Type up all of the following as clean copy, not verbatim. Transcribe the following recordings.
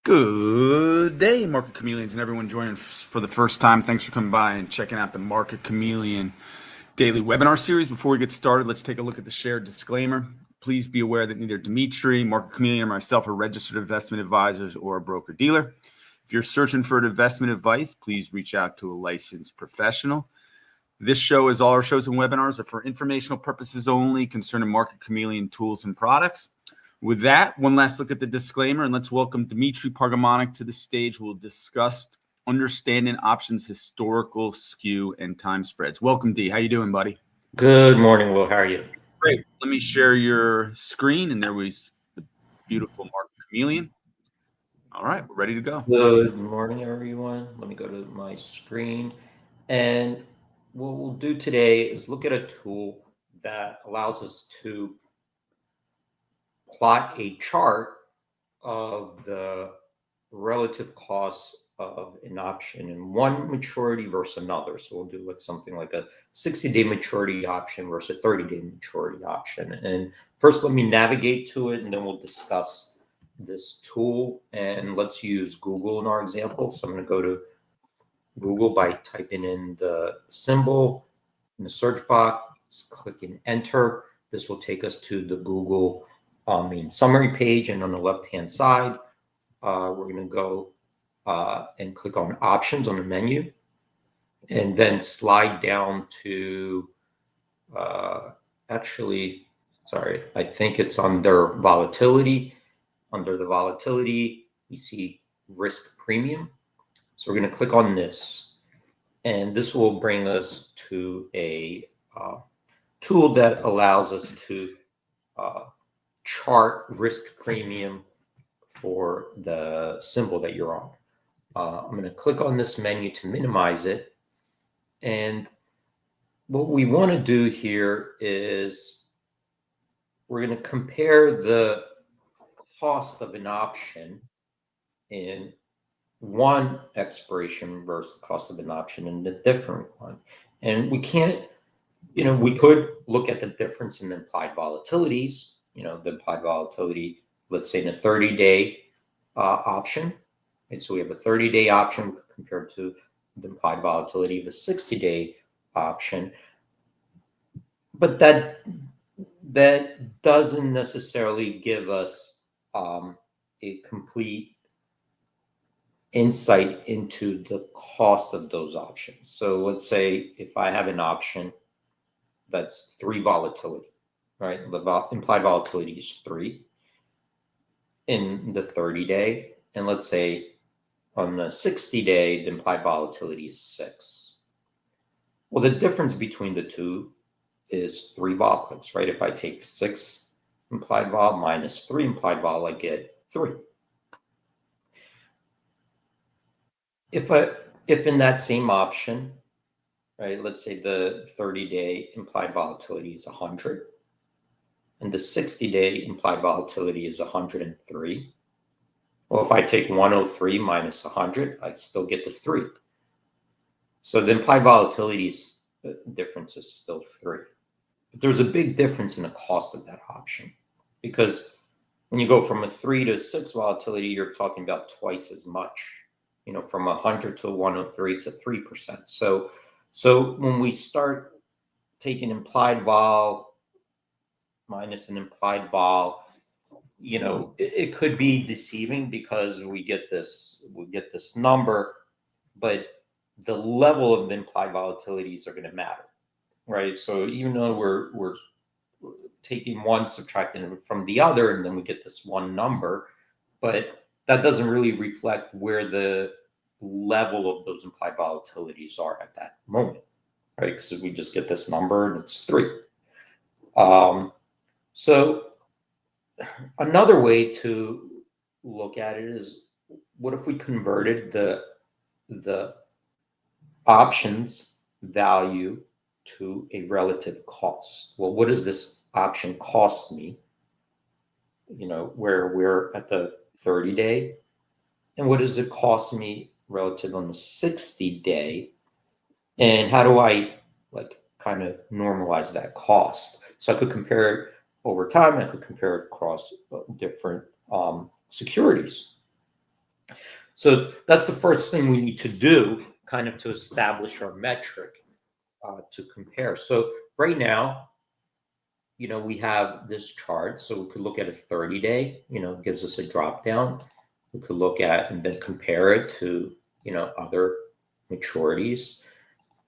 Good day, Market Chameleons, and everyone joining for the first time. Thanks for coming by and checking out the Market Chameleon daily webinar series. Before we get started, let's take a look at the shared disclaimer. Please be aware that neither Dimitri, Market Chameleon, or myself are registered investment advisors or a broker-dealer. If you're searching for investment advice, please reach out to a licensed professional. This show, as all our shows and webinars, are for informational purposes only concerning Market Chameleon tools and products. With that, one last look at the disclaimer, and let's welcome Dimitri Pargamonic to the stage. We'll discuss understanding options, historical skew, and time spreads. Welcome, D. How you doing, buddy? Good morning, Will. How are you? Great. Let me share your screen, and there was the beautiful Market Chameleon. All right, we're ready to go. Good morning, everyone. Let me go to my screen. And what we'll do today is look at a tool that allows us to plot a chart of the relative costs of an option in one maturity versus another. So we'll do something like a 60-day maturity option versus a 30-day maturity option. And first, let me navigate to it, and then we'll discuss this tool. And let's use Google in our example. So I'm going to go to Google by typing in the symbol in the search box, clicking enter. This will take us to the Google main summary page, and on the left-hand side, we're going to go and click on options on the menu, and then slide down to I think it's under volatility. Under the volatility, we see risk premium. So we're going to click on this, and this will bring us to a tool that allows us to chart risk premium for the symbol that you're on. I'm going to click on this menu to minimize it. And what we want to do here is we're going to compare the cost of an option in one expiration versus the cost of an option in the different one. And we can't, we could look at the difference in the implied volatilities, the implied volatility, let's say in a 30-day option. And so we have a 30-day option compared to the implied volatility of a 60-day option. But that doesn't necessarily give us a complete insight into the cost of those options. So let's say if I have an option that's 3 volatility, right? The implied volatility is 3 in the 30-day. And let's say on the 60-day, the implied volatility is 6. Well, the difference between the two is 3 vol clicks, right? If I take 6 implied vol minus 3 implied vol, I get 3. If in that same option, right, let's say the 30-day implied volatility is 100, and the 60-day implied volatility is 103. Well, if I take 103 minus 100, I still get the 3. So the implied volatility difference is still 3. But there's a big difference in the cost of that option, because when you go from a 3 to 6 volatility, you're talking about twice as much. From 100 to 103, it's a 3%. So when we start taking implied vol minus an implied vol, it could be deceiving because we get this number, but the level of the implied volatilities are going to matter, right? So even though we're taking one, subtracting from the other, and then we get this one number, but that doesn't really reflect where the level of those implied volatilities are at that moment, right? Because we just get this number and it's 3. So another way to look at it is, what if we converted the options value to a relative cost? Well, what does this option cost me? Where we're at the 30-day, and what does it cost me relative on the 60-day? And how do I kind of normalize that cost? So I could compare it over time. I could compare it across different securities. So that's the first thing we need to do, kind of to establish our metric to compare. So right now, we have this chart. So we could look at a 30-day, gives us a drop down. We could look at and then compare it to, other maturities.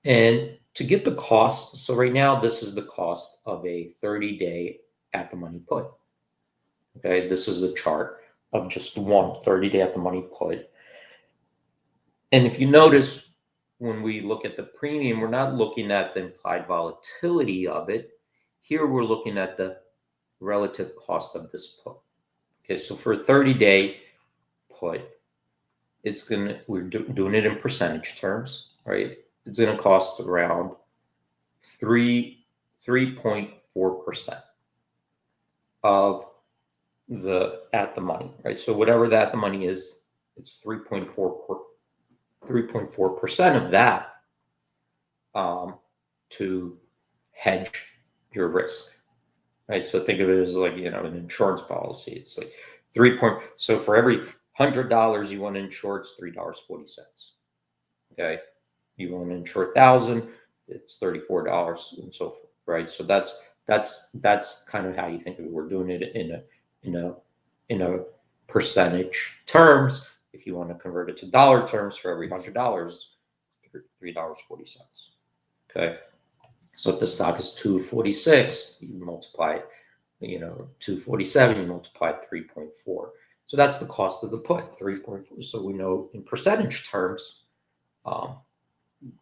And to get the cost, so right now, this is the cost of a 30-day at the money put. Okay, this is a chart of just one 30-day at the money put. And if you notice, when we look at the premium, we're not looking at the implied volatility of it. Here, we're looking at the relative cost of this put. Okay, so for a 30-day put, we're doing it in percentage terms, right? It's going to cost around 3.4% of the at the money, right? So whatever the at the money is, it's 3.4% of that to hedge your risk, right? So think of it as like, an insurance policy. It's like so for every $100 you want to insure, it's $3.40. Okay. You want to insure 1,000, it's $34 and so forth, right? So that's kind of how you think of it. We're doing it in a percentage terms. If you want to convert it to dollar terms, for every $100, $3.40. Okay. So if the stock is 246, you multiply it, 247, you multiply 3.4. So that's the cost of the put, 3.4. So we know in percentage terms,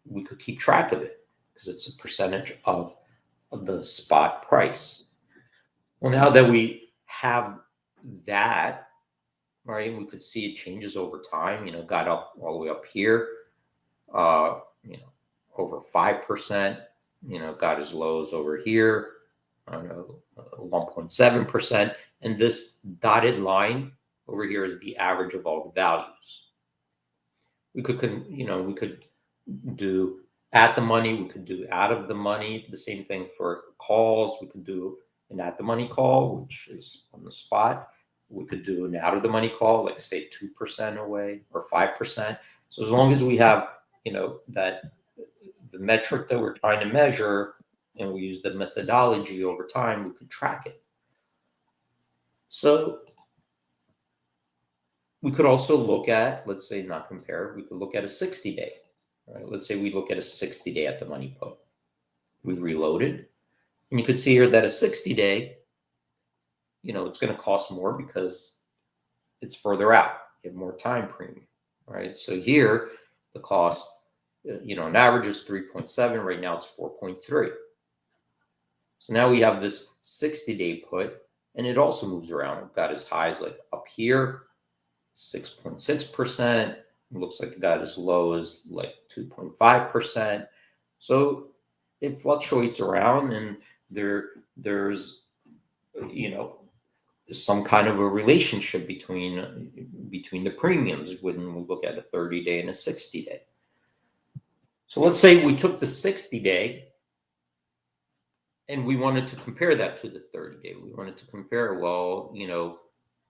we could keep track of it because it's a percentage of the spot price. Well, now that we have that, right, we could see it changes over time, got up all the way up here, over 5%, got as low as over here, I don't know, 1.7%. And this dotted line over here is the average of all the values. We could do at the money, we could do out of the money, the same thing for calls. We could do an at the money call, which is on the spot. We could do an out of the money call, like say 2% away or 5%. So as long as we have, that the metric that we're trying to measure, and we use the methodology over time, we could track it. So we could also look at, let's say not compare, we could look at a 60-day. Right? Let's say we look at a 60-day at the money put. We reload it. And you could see here that a 60-day, it's going to cost more because it's further out. You have more time premium, right? So here, the cost, on average is 3.7. Right now, it's 4.3. So now we have this 60-day put, and it also moves around. We've got as high as like up here, 6.6%. Looks like it got as low as like 2.5%. So it fluctuates around, and there's some kind of a relationship between the premiums when we look at a 30-day and a 60-day. So let's say we took the 60-day and we wanted to compare that to the 30-day. We wanted to compare, well,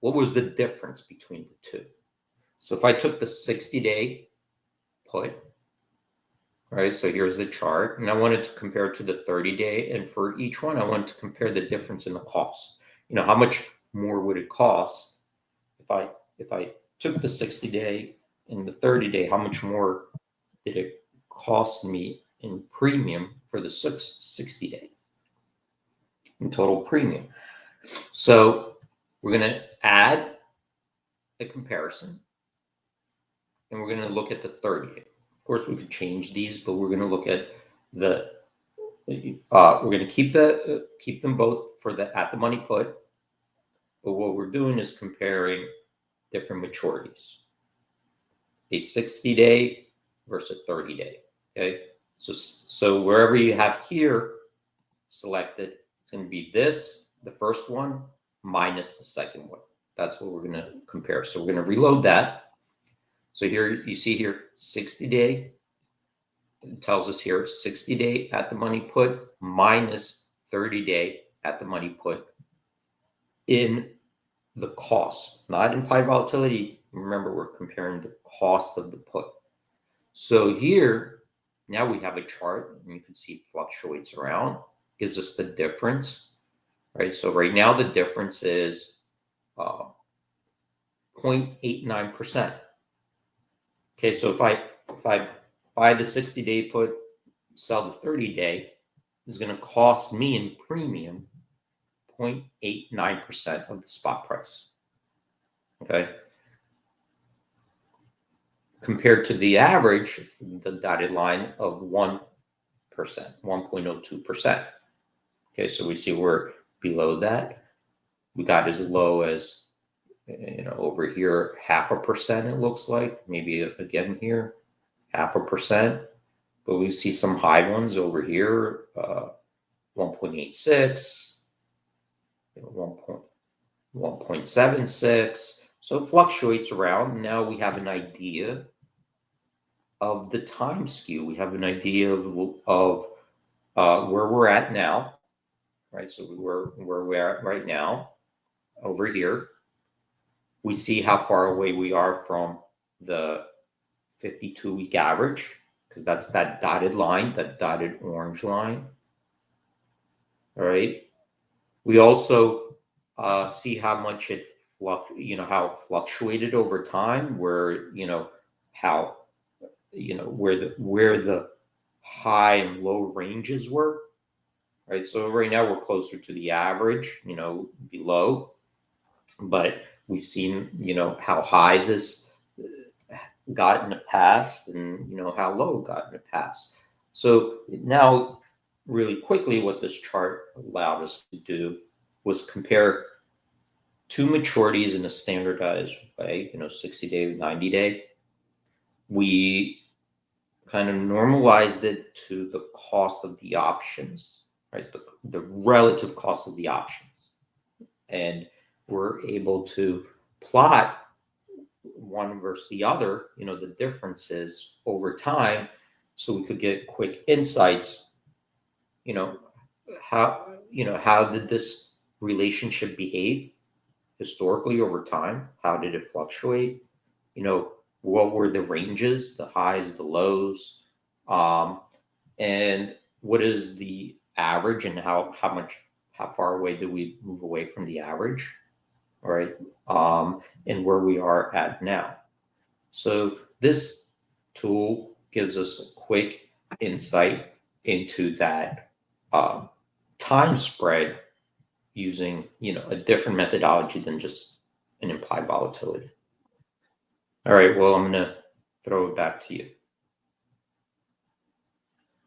what was the difference between the two? So if I took the 60-day put, right, so here's the chart, and I wanted to compare it to the 30-day, and for each one, I wanted to compare the difference in the cost. How much more would it cost if I took the 60-day and the 30-day? How much more did it cost me in premium for the 60-day in total premium? So we're going to add a comparison, and we're going to look at the 30-day. Of course, we could change these, but we're going to look at we're going to keep them both for the at the money put. But what we're doing is comparing different maturities. A 60-day versus a 30-day. Okay. So wherever you have here selected, it's going to be this, the first one, minus the second one. That's what we're going to compare. So we're going to reload that. So here you see here 60-day. It tells us here 60-day at the money put minus 30-day at the money put in the cost, not implied volatility. Remember, we're comparing the cost of the put. So here, now we have a chart, and you can see it fluctuates around, gives us the difference, right? So right now the difference is 0.89%. Okay, so if I buy the 60-day put, sell the 30-day, it's going to cost me in premium 0.89% of the spot price. Okay. Compared to the average, the dotted line of 1%, 1.02%. Okay, so we see we're below that. We got as low as, over here, 0.5%, it looks like. Maybe again here, 0.5%. But we see some high ones over here, 1.86, 1.76. So it fluctuates around. Now we have an idea of the time skew. We have an idea of where we're at now, right? So where we're at right now over here. We see how far away we are from the 52-week average, because that's that dotted line, that dotted orange line. All right. We also see how much it how it fluctuated over time, where how where the high and low ranges were. Right. So right now we're closer to the average, below, but we've seen how high this got in the past, and how low got in the past. So now, really quickly, what this chart allowed us to do was compare two maturities in a standardized way, 60-day, 90-day. We kind of normalized it to the cost of the options, right? The relative cost of the options. And we're able to plot one versus the other, the differences over time, so we could get quick insights. How did this relationship behave historically over time? How did it fluctuate? What were the ranges, the highs, the lows, and what is the average, and how far away did we move away from the average? All right. And where we are at now. So this tool gives us a quick insight into that time spread using, a different methodology than just an implied volatility. All right. Well, I'm going to throw it back to you.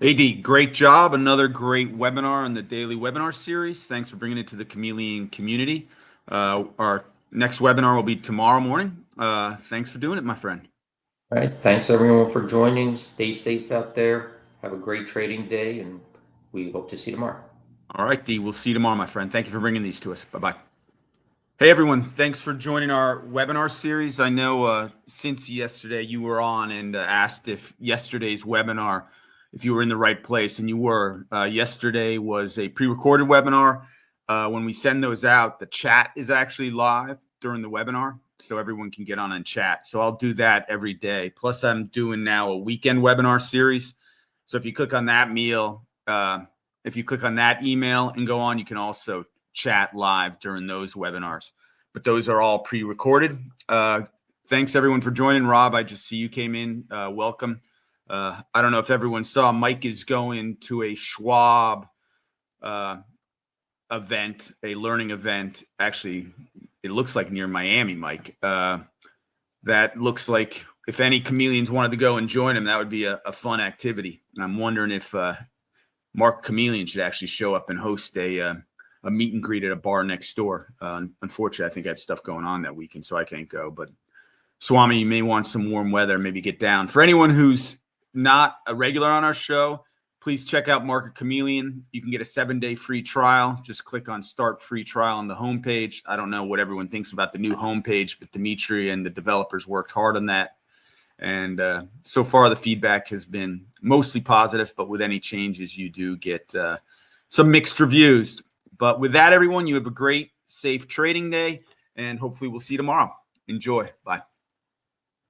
AD, great job. Another great webinar in the daily webinar series. Thanks for bringing it to the Chameleon community. Our next webinar will be tomorrow morning. Thanks for doing it, my friend. All right. Thanks, everyone, for joining. Stay safe out there. Have a great trading day, and we hope to see you tomorrow. All right, D. We'll see you tomorrow, my friend. Thank you for bringing these to us. Bye-bye. Hey, everyone. Thanks for joining our webinar series. I know since yesterday you were on and asked if yesterday's webinar, if you were in the right place, and you were. Yesterday was a pre-recorded webinar. When we send those out, the chat is actually live during the webinar, so everyone can get on and chat. So I'll do that every day. Plus, I'm doing now a weekend webinar series. So if you click on that if you click on that email and go on, you can also chat live during those webinars. But those are all pre-recorded. Thanks, everyone, for joining. Rob, I just see you came in. Welcome. I don't know if everyone saw, Mike is going to a Schwab event, a learning event. Actually, it looks like near Miami, Mike. That looks like if any chameleons wanted to go and join him, that would be a fun activity. And I'm wondering if MarketChameleon should actually show up and host a meet and greet at a bar next door. Unfortunately, I think I have stuff going on that weekend, so I can't go. But Swami, you may want some warm weather, maybe get down. For anyone who's not a regular on our show, please check out MarketChameleon. You can get a 7-day free trial. Just click on Start Free Trial on the homepage. I don't know what everyone thinks about the new homepage, but Dimitri and the developers worked hard on that. And so far, the feedback has been mostly positive, but with any changes, you do get some mixed reviews. But with that, everyone, you have a great, safe trading day. and hopefully we'll see you tomorrow. Enjoy. Bye.